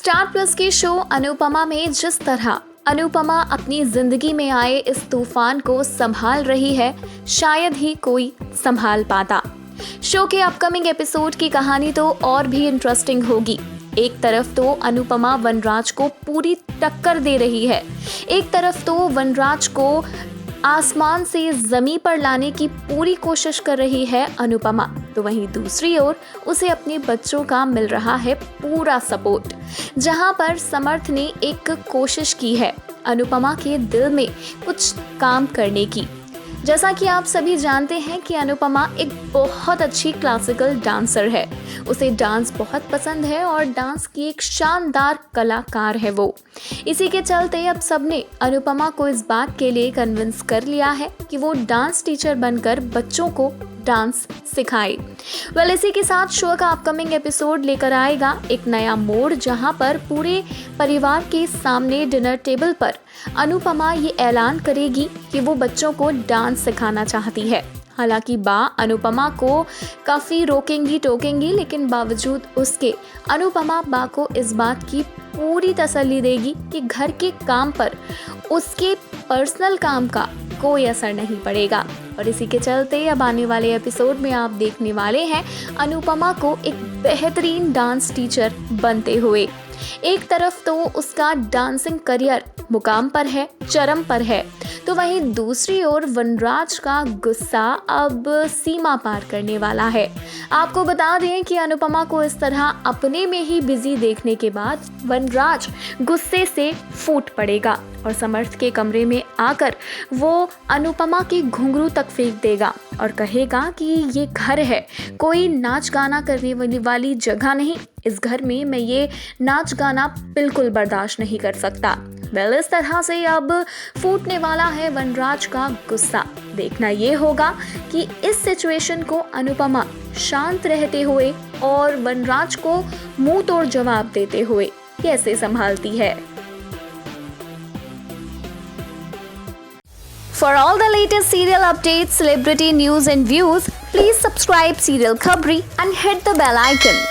Star plus के show Anupama में जिस तरह अनुपमा अपनी जिंदगी में आए इस तूफान को संभाल रही है, शायद ही कोई संभाल पाता। शो के अपकमिंग एपिसोड की कहानी तो और भी इंटरेस्टिंग होगी। एक तरफ तो अनुपमा वनराज को पूरी टक्कर दे रही है, एक तरफ तो वनराज को आसमान से जमीन पर लाने की पूरी कोशिश कर रही है अनुपमा, तो वहीं दूसरी ओर उसे अपने बच्चों का मिल रहा है पूरा सपोर्ट। जहां पर समर्थ ने एक कोशिश की है अनुपमा के दिल में कुछ काम करने की। जैसा कि आप सभी जानते हैं कि अनुपमा एक बहुत अच्छी क्लासिकल डांसर है, उसे डांस बहुत पसंद है और डांस की एक शानदार कलाकार है वो। इसी के चलते अब सबने अनुपमा को इस बात के लिए कन्विंस कर लिया है कि वो डांस टीचर बनकर बच्चों को डांस सिखाए। इसी के साथ शो का अपकमिंग एपिसोड लेकर आएगा एक नया मोड़, जहां पर पूरे परिवार के सामने डिनर टेबल पर अनुपमा ये ऐलान करेगी कि वो बच्चों को डांस सिखाना चाहती है। हालांकि अनुपमा को काफ़ी रोकेंगी टोकेंगी, लेकिन बावजूद उसके अनुपमा को इस बात की पूरी तसल्ली देगी कि घर के काम पर उसके पर्सनल काम का कोई असर नहीं पड़ेगा। और इसी के चलते अब आने वाले एपिसोड में आप देखने वाले हैं अनुपमा को एक बेहतरीन डांस टीचर बनते हुए। एक तरफ तो उसका डांसिंग करियर मुकाम पर है, चरम पर है, तो वहीं दूसरी ओर वनराज का गुस्सा अब सीमा पार करने वाला है। आपको बता दें कि अनुपमा को इस तरह अपने में ही बिजी देखने के बाद वनराज गुस्से से फूट पड़ेगा और समर्थ के कमरे में आकर वो अनुपमा के घुंघरू तक फेंक देगा और कहेगा कि ये घर है, कोई नाच गाना करने वाली जगह नहीं। इस घर में मैं ये नाच गाना बिल्कुल बर्दाश्त नहीं कर सकता। इस तरह से अब फूटने वाला है वनराज का गुस्सा। देखना ये होगा कि इस सिचुएशन को अनुपमा शांत रहते हुए और वनराज को मुंह तोड़ जवाब देते हुए कैसे संभालती है। For all the latest serial updates, celebrity news and views, please subscribe Serial Khabri and hit the bell icon.